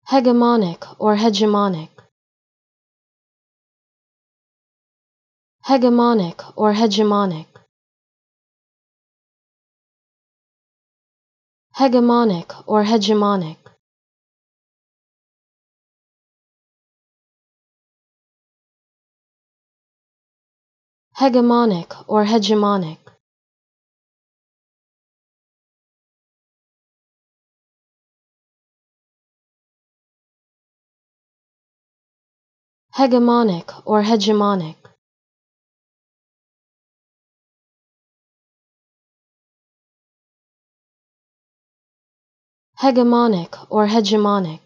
Hegemonic or hegemonic. Hegemonic or hegemonic. Hegemonic or hegemonic. Hegemonic or hegemonic. Hegemonic or hegemonic. Hegemonic or hegemonic.